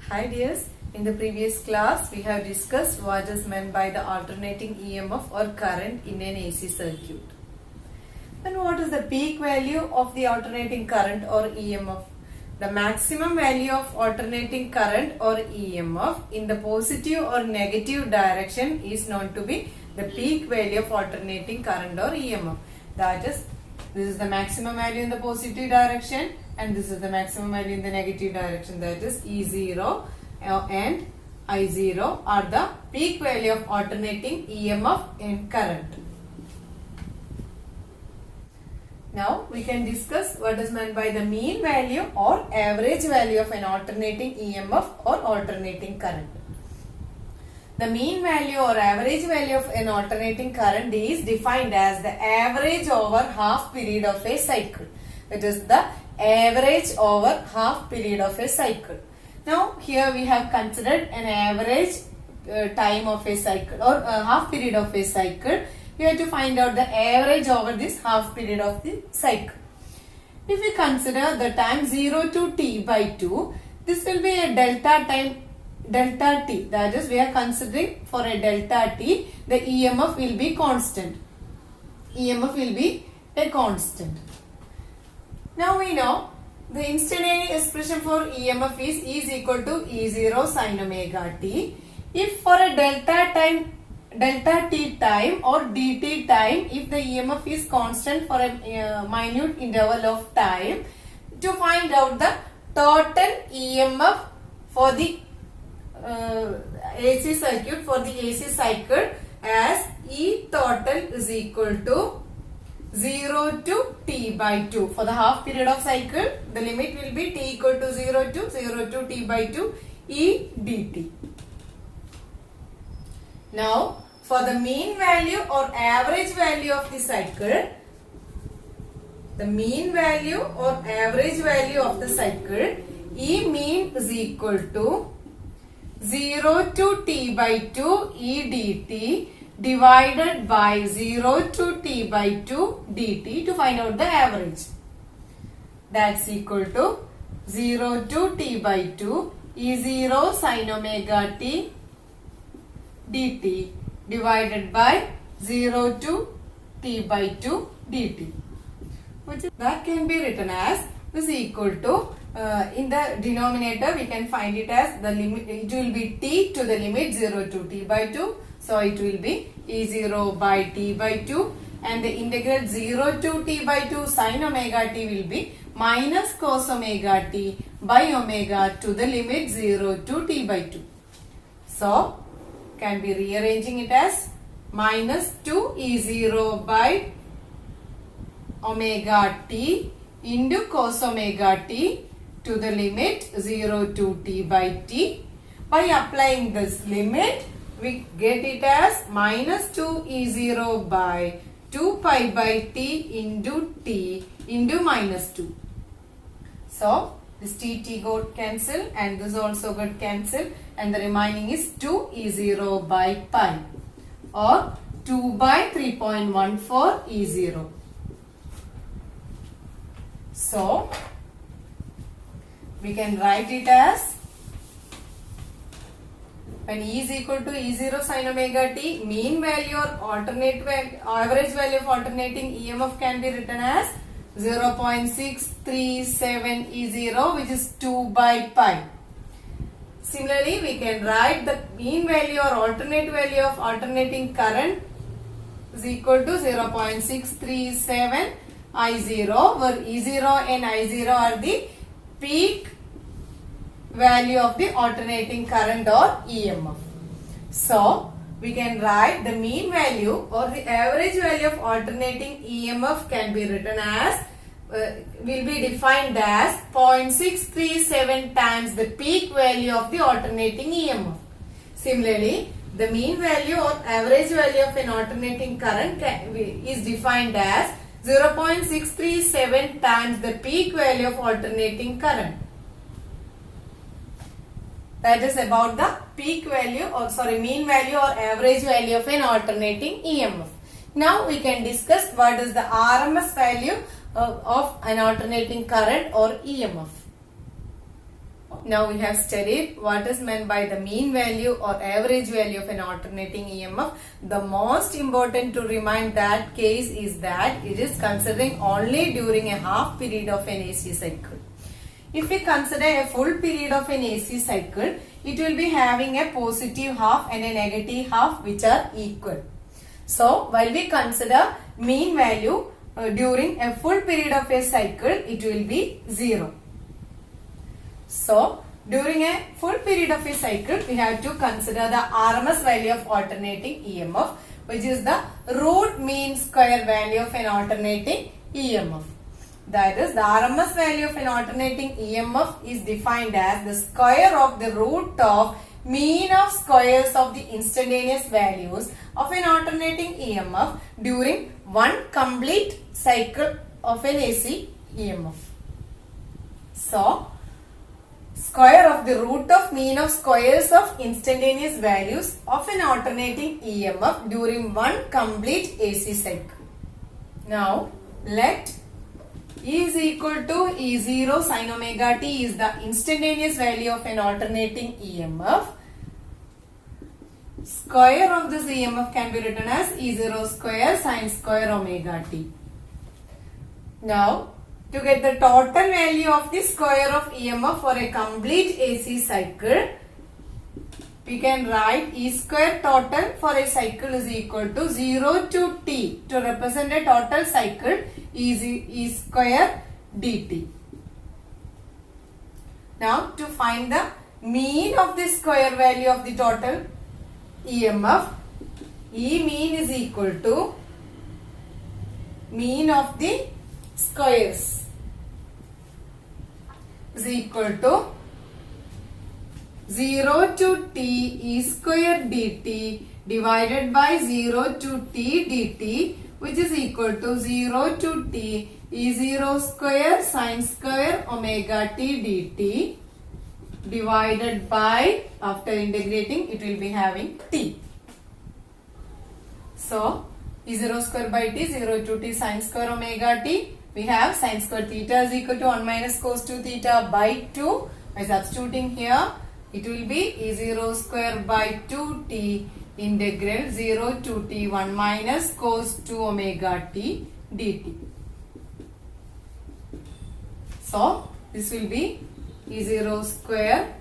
Hi dears, in the previous class we have discussed what is meant by the alternating EMF or current in an AC circuit. Then what is the peak value of the alternating current or EMF? The maximum value of alternating current or EMF in the positive or negative direction is known to be the peak value of alternating current or EMF. That is, this is the maximum value in the positive direction and this is the maximum value in the negative direction, that is E0 and I0 are the peak value of alternating EMF and current. Now we can discuss what is meant by the mean value or average value of an alternating EMF or alternating current. The mean value or average value of an alternating current is defined as the average over half period of a cycle. It is the average over half period of a cycle. Now here we have considered an average time of a cycle or half period of a cycle. We have to find out the average over this half period of the cycle. If we consider the time 0 to t by 2, this will be a delta time delta t, that is we are considering for a delta t the EMF will be constant. EMF will be a constant. Now we know the instantaneous expression for EMF is equal to E0 sin omega t. If for a delta t time or dt time, if the EMF is constant for a minute interval of time, to find out the total EMF for the AC circuit, for the AC cycle, as E total is equal to 0 to t by 2. For the half period of cycle, the limit will be t equal to 0 to t by 2 E dt. Now, for the mean value or average value of the cycle, the mean value or average value of the cycle, E mean is equal to 0 to t by 2 E dt divided by 0 to t by 2 dt to find out the average. That's equal to 0 to t by 2 E0 sin omega t dt divided by 0 to t by 2 dt, which is, that can be written as is equal to in the denominator we can find it as the limit, it will be t to the limit 0 to t by 2, so it will be E0 by t by 2, and the integral 0 to t by 2 sin omega t will be minus cos omega t by omega to the limit 0 to t by 2. So can be rearranging it as minus 2 E0 by omega t into cos omega t to the limit 0 to t by t. By applying this limit, we get it as minus 2 E0 by 2 pi by t into minus 2. So, this t got cancelled and this also got cancelled, and the remaining is 2 E0 by pi or 2 by 3.14 E0. So, we can write it as, when E is equal to E0 sin omega t, mean value or alternate value, average value of alternating EMF can be written as 0.637 E0, which is 2 by pi. Similarly, we can write the mean value or alternate value of alternating current is equal to 0.637 I0, where E0 and I0 are the peak value of the alternating current or EMF. So, we can write the mean value or the average value of alternating EMF can be written as, will be defined as 0.637 times the peak value of the alternating EMF. Similarly, the mean value or average value of an alternating current is defined as 0.637 times the peak value of alternating current. That is about the peak value or mean value or average value of an alternating EMF. Now we can discuss what is the RMS value of an alternating current or EMF. now we have studied what is meant by the mean value or average value of an alternating EMF. The most important to remind that case is that it is considering only during a half period of an AC cycle. If we consider a full period of an AC cycle, it will be having a positive half and a negative half which are equal. So, while we consider mean value during a full period of a cycle, it will be 0. So, during a full period of a cycle, we have to consider the RMS value of alternating EMF, which is the root mean square value of an alternating EMF. That is, the RMS value of an alternating EMF is defined as the square of the root of mean of squares of the instantaneous values of an alternating EMF during one complete cycle of an AC EMF. So, square of the root of mean of squares of instantaneous values of an alternating EMF during one complete AC cycle. Now, let E is equal to E0 sin omega t is the instantaneous value of an alternating EMF. Square of this EMF can be written as E0 square sin square omega t. Now, to get the total value of the square of EMF for a complete AC cycle, we can write E square total for a cycle is equal to 0 to t. To represent a total cycle, E square dt. Now, to find the mean of the square value of the total EMF, E mean is equal to mean of the squares is equal to 0 to t E square dt divided by 0 to t dt, which is equal to 0 to t E0 square sin square omega t dt divided by, after integrating, it will be having t. So, E0 square by t, 0 to t sin square omega t. We have sin square theta is equal to 1 minus cos 2 theta by 2. By substituting here, it will be E0 square by 2t integral 0 to t 1 minus cos 2 omega t dt. So, this will be E0 square,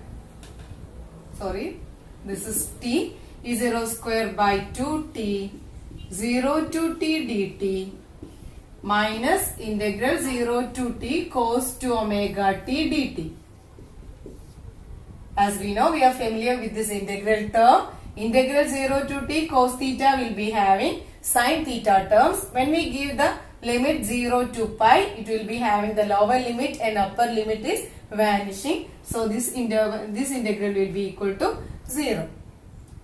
this is t, E0 square by 2t 0 to t dt minus integral 0 to t cos 2 omega t dt. As we know, we are familiar with this integral term. Integral 0 to t cos theta will be having sin theta terms. When we give the limit 0 to pi, it will be having the lower limit and upper limit is vanishing. So, this integral will be equal to 0.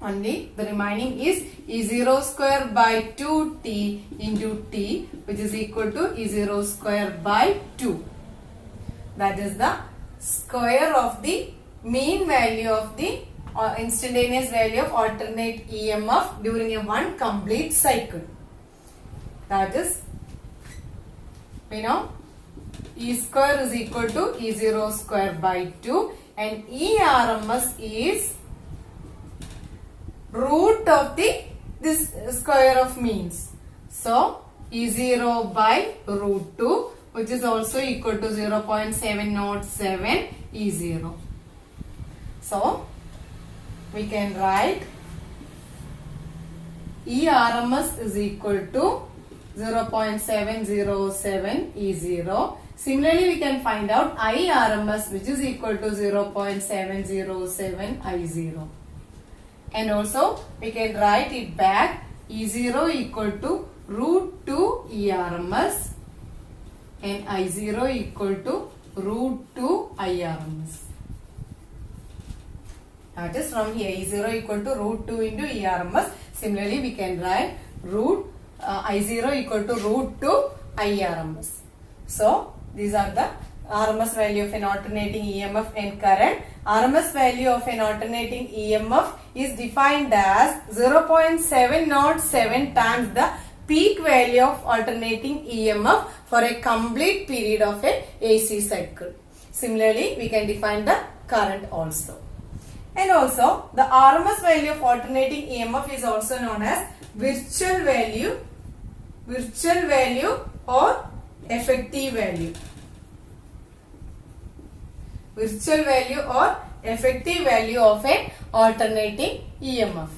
Only the remaining is E0 square by 2t into t, which is equal to E0 square by 2. That is the square of the mean value of the instantaneous value of alternate EMF during a one complete cycle. That is, we know E square is equal to E0 square by 2 and E RMS is root of this square of means. So, E0 by root 2, which is also equal to 0.707 E0. So, we can write E RMS is equal to 0.707 E0. Similarly, we can find out I RMS, which is equal to 0.707 I0. And also, we can write it back E0 equal to root 2 E RMS and I0 equal to root 2 I RMS. That is, from here E0 equal to root 2 into E RMS. Similarly, we can write I0 equal to root 2 I RMS. So, these are the RMS value of an alternating EMF and current. RMS value of an alternating EMF is defined as 0.707 times the peak value of alternating EMF for a complete period of a AC cycle. Similarly, we can define the current also. And also the RMS value of alternating EMF is also known as virtual value or effective value. Virtual value or effective value of an alternating EMF.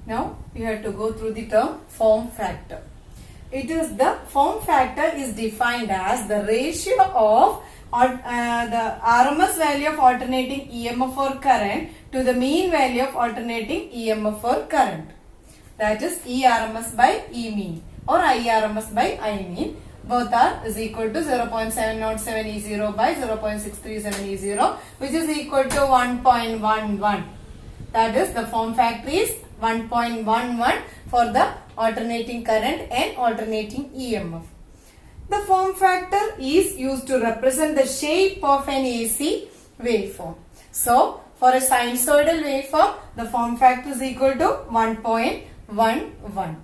Now we have to go through the term form factor. It is the form factor is defined as the ratio of the RMS value of alternating EMF or current to the mean value of alternating EMF or current. That is ERMS by E mean or IRMS by I mean. Both are is equal to 0.707 E0 by 0.637 E0, which is equal to 1.11. That is the form factor is 1.11 for the alternating current and alternating EMF. The form factor is used to represent the shape of an AC waveform. So, for a sinusoidal waveform, the form factor is equal to 1.11.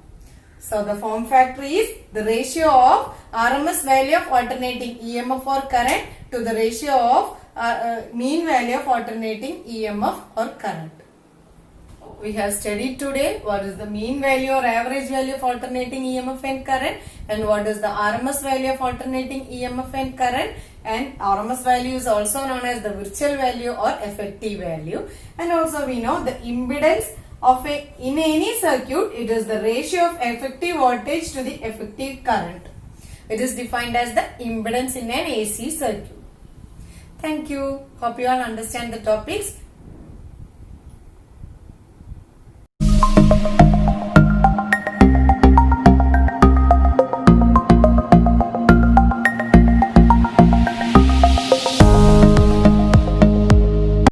So, the form factor is the ratio of RMS value of alternating EMF or current to the ratio of mean value of alternating EMF or current. We have studied today what is the mean value or average value of alternating EMF and current, and what is the RMS value of alternating EMF and current, and RMS value is also known as the virtual value or effective value. And also we know the impedance of in any circuit, it is the ratio of effective voltage to the effective current. It is defined as the impedance in an AC circuit. Thank you. Hope you all understand the topics.